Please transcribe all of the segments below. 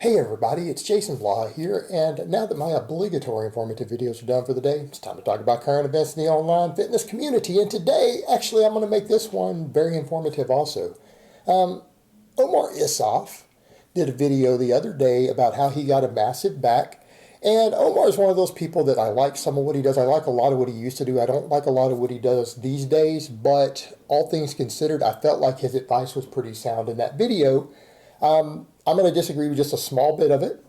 Hey everybody, it's Jason Blah here, and now that my obligatory informative videos are done for the day, it's time to talk about current events in the online fitness community. And today, actually, I'm going to make this one very informative also. OmarIsuf did a video the other day about how he got a massive back. And Omar is one of those people that I like some of what he does. I like a lot of what he used to do. I don't like a lot of what he does these days, but all things considered, I felt like his advice was pretty sound in that video. I'm going to disagree with just a small bit of it,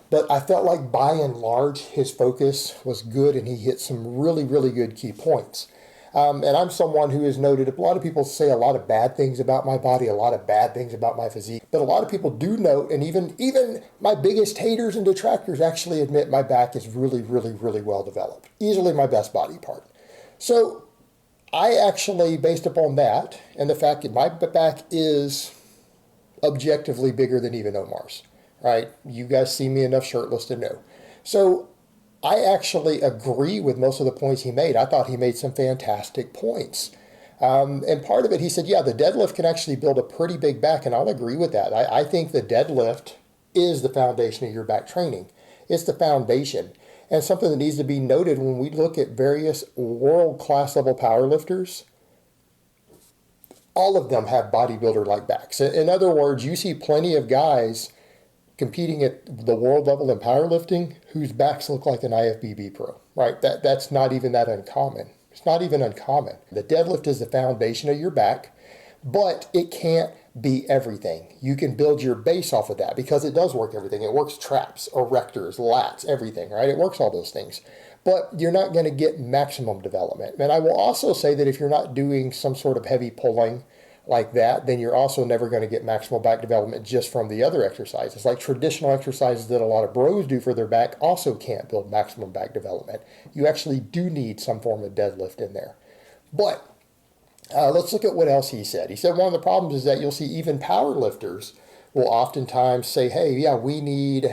but I felt like by and large his focus was good and he hit some really, really good key points. And I'm someone who has noted a lot of people say a lot of bad things about my body, a lot of bad things about my physique, but a lot of people do note, and even my biggest haters and detractors actually admit my back is really, really, really well developed. Easily my best body part. So I actually, based upon that and the fact that my back is objectively bigger than even Omar's, right? You guys see me enough shirtless to know. So I actually agree with most of the points he made. I thought he made some fantastic points. And part of it, he said, yeah, the deadlift can actually build a pretty big back, and I'll agree with that. I think the deadlift is the foundation of your back training. It's the foundation. And something that needs to be noted when we look at various world-class level powerlifters, all of them have bodybuilder-like backs. In other words, you see plenty of guys competing at the world level in powerlifting whose backs look like an IFBB pro, right? That's not even that uncommon. It's not even uncommon. The deadlift is the foundation of your back, but it can't be everything. You can build your base off of that because it does work everything. It works traps, erectors, lats, everything, right? It works all those things. But you're not going to get maximum development. And I will also say that if you're not doing some sort of heavy pulling like that, then you're also never going to get maximal back development just from the other exercises. Like traditional exercises that a lot of bros do for their back also can't build maximum back development. You actually do need some form of deadlift in there. But let's look at what else he said. He said one of the problems is that you'll see even power lifters will oftentimes say, hey, yeah, we need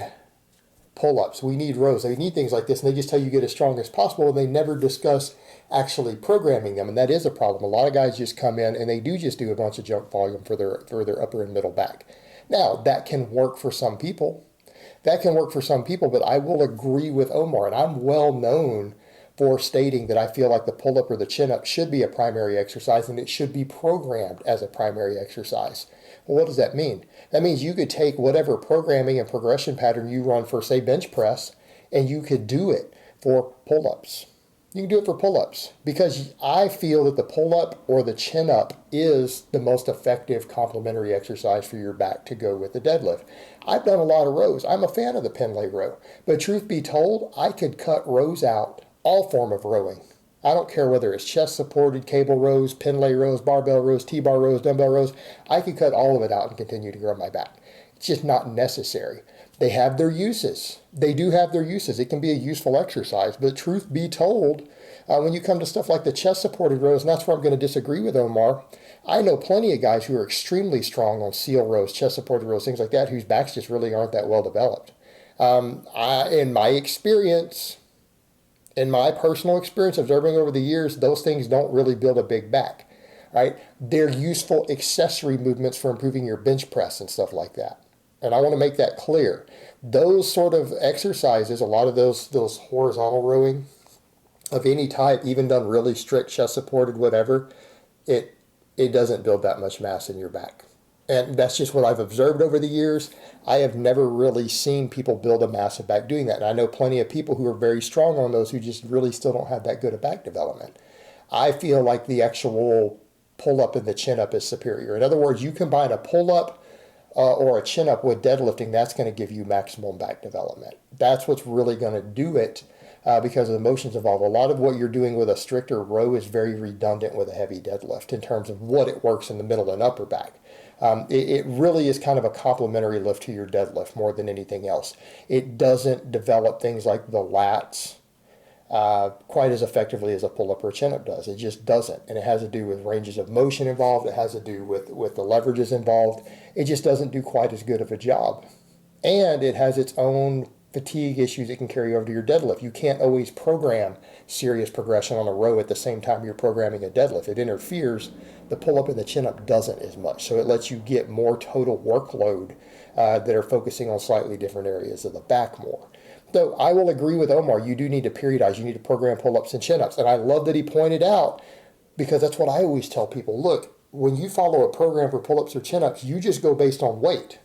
pull-ups, we need rows, they need things like this, and they just tell you get as strong as possible, and they never discuss actually programming them, and that is a problem. A lot of guys just come in and they do just do a bunch of jump volume for their upper and middle back. Now, that can work for some people. That can work for some people, but I will agree with Omar, and I'm well known for stating that I feel like the pull-up or the chin-up should be a primary exercise, and it should be programmed as a primary exercise. Well, what does that mean? That means you could take whatever programming and progression pattern you run for, say, bench press, and you could do it for pull-ups. You can do it for pull-ups because I feel that the pull-up or the chin-up is the most effective complementary exercise for your back to go with the deadlift. I've done a lot of rows. I'm a fan of the pin lay row, but truth be told, I could cut rows out, all form of rowing. I don't care whether it's chest-supported, cable rows, pin lay rows, barbell rows, T-bar rows, dumbbell rows. I could cut all of it out and continue to grow my back. It's just not necessary. They have their uses. They do have their uses. It can be a useful exercise, but truth be told, when you come to stuff like the chest-supported rows, and that's where I'm going to disagree with Omar, I know plenty of guys who are extremely strong on seal rows, chest-supported rows, things like that, whose backs just really aren't that well developed. In my experience, in my personal experience observing over the years, those things don't really build a big back, right? They're useful accessory movements for improving your bench press and stuff like that. And I want to make that clear. Those sort of exercises, a lot of those horizontal rowing of any type, even done really strict chest supported, whatever, it doesn't build that much mass in your back. And that's just what I've observed over the years. I have never really seen people build a massive back doing that. And I know plenty of people who are very strong on those who just really still don't have that good of back development. I feel like the actual pull-up and the chin-up is superior. In other words, you combine a pull-up or a chin-up with deadlifting, that's going to give you maximum back development. That's what's really going to do it because of the motions involved. A lot of what you're doing with a stricter row is very redundant with a heavy deadlift in terms of what it works in the middle and upper back. It really is kind of a complementary lift to your deadlift more than anything else. It doesn't develop things like the lats quite as effectively as a pull-up or chin-up does. It just doesn't. And it has to do with ranges of motion involved. It has to do with the leverages involved. It just doesn't do quite as good of a job. And it has its own fatigue issues that can carry over to your deadlift. You can't always program serious progression on a row at the same time you're programming a deadlift. It interferes. The pull-up and the chin-up doesn't as much. So it lets you get more total workload that are focusing on slightly different areas of the back more. So I will agree with Omar. You do need to periodize. You need to program pull-ups and chin-ups. And I love that he pointed out, because that's what I always tell people. Look, when you follow a program for pull-ups or chin-ups, you just go based on weight.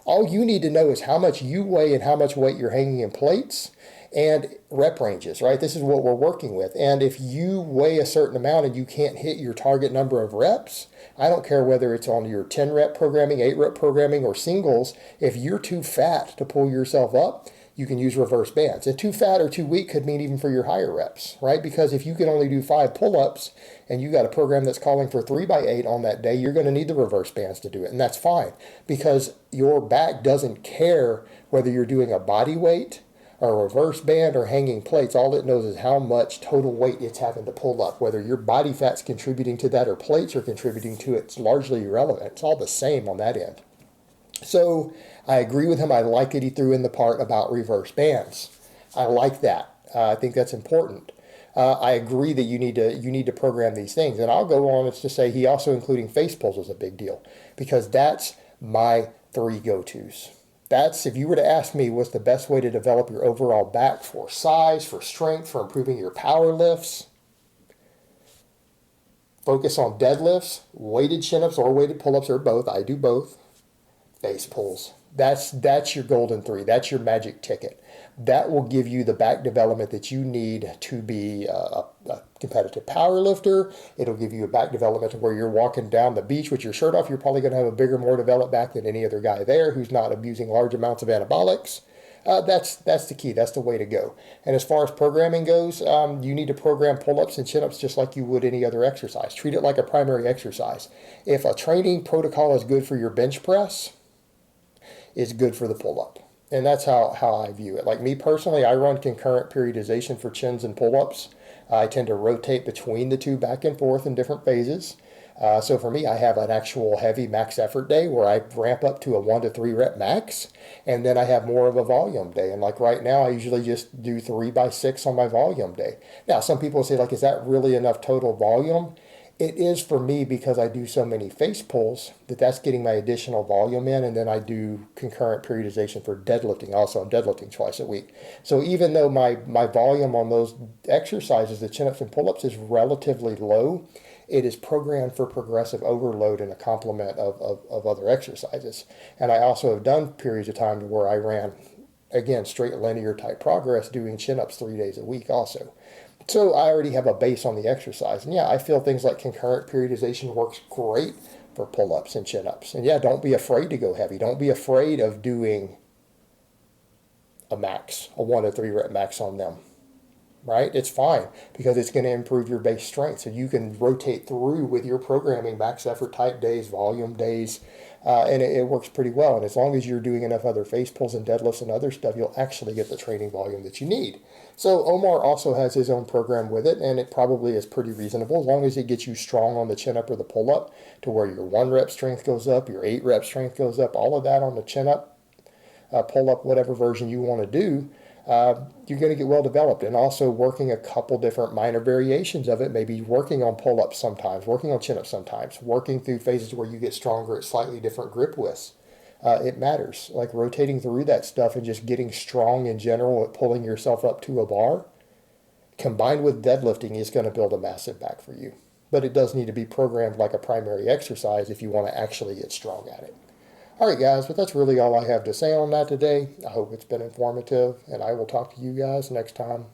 All you need to know is how much you weigh and how much weight you're hanging in plates and rep ranges, right? This is what we're working with. And if you weigh a certain amount and you can't hit your target number of reps, I don't care whether it's on your 10 rep programming, 8 rep programming, or singles, if you're too fat to pull yourself up, you can use reverse bands. And too fat or too weak could mean even for your higher reps, right? Because if you can only do 5 pull-ups and you got a program that's calling for 3x8 on that day, you're going to need the reverse bands to do it. And that's fine, because your back doesn't care whether you're doing a body weight or a reverse band or hanging plates. All it knows is how much total weight it's having to pull up. Whether your body fat's contributing to that or plates are contributing to it, it's largely irrelevant. It's all the same on that end. So I agree with him. I like that he threw in the part about reverse bands. I like that. I think that's important. I agree that you need to program these things. And I'll go on as to say he also including face pulls is a big deal, because that's my 3 go-tos. That's, if you were to ask me what's the best way to develop your overall back for size, for strength, for improving your power lifts, focus on deadlifts, weighted chin-ups or weighted pull-ups, or both. I do both. Face pulls. That's your golden 3. That's your magic ticket. That will give you the back development that you need to be a competitive power lifter. It'll give you a back development to where you're walking down the beach with your shirt off. You're probably going to have a bigger, more developed back than any other guy there who's not abusing large amounts of anabolics. That's the key. That's the way to go. And as far as programming goes, you need to program pull-ups and chin-ups just like you would any other exercise. Treat it like a primary exercise. If a training protocol is good for your bench press, it's good for the pull-up. And that's how I view it. Like me personally, I run concurrent periodization for chins and pull-ups. I tend to rotate between the two back and forth in different phases. So for me, I have an actual heavy max effort day where I ramp up to a 1 to 3 rep max, and then I have more of a volume day. And like right now, I usually just do 3x6 on my volume day. Now, some people say, like, is that really enough total volume? It is for me, because I do so many face pulls that's getting my additional volume in, and then I do concurrent periodization for deadlifting. Also, I'm deadlifting twice a week. So even though my volume on those exercises, the chin-ups and pull-ups, is relatively low, it is programmed for progressive overload and a complement of other exercises. And I also have done periods of time where I ran, again, straight linear type progress doing chin-ups 3 days a week also. So I already have a base on the exercise. And yeah, I feel things like concurrent periodization works great for pull-ups and chin-ups. And yeah, don't be afraid to go heavy. Don't be afraid of doing a max, a 1 to 3 rep max on them, right? It's fine, because it's going to improve your base strength. So you can rotate through with your programming max effort type days, volume days, and it works pretty well. And as long as you're doing enough other face pulls and deadlifts and other stuff, you'll actually get the training volume that you need. So Omar also has his own program with it, and it probably is pretty reasonable as long as it gets you strong on the chin-up or the pull-up to where your 1 rep strength goes up, your 8 rep strength goes up, all of that on the chin-up, pull-up, whatever version you want to do. You're going to get well developed. And also working a couple different minor variations of it, maybe working on pull-ups sometimes, working on chin-ups sometimes, working through phases where you get stronger at slightly different grip widths. It matters, like rotating through that stuff and just getting strong in general at pulling yourself up to a bar, combined with deadlifting, is going to build a massive back for you. But it does need to be programmed like a primary exercise if you want to actually get strong at it. All right, guys, but that's really all I have to say on that today. I hope it's been informative, and I will talk to you guys next time.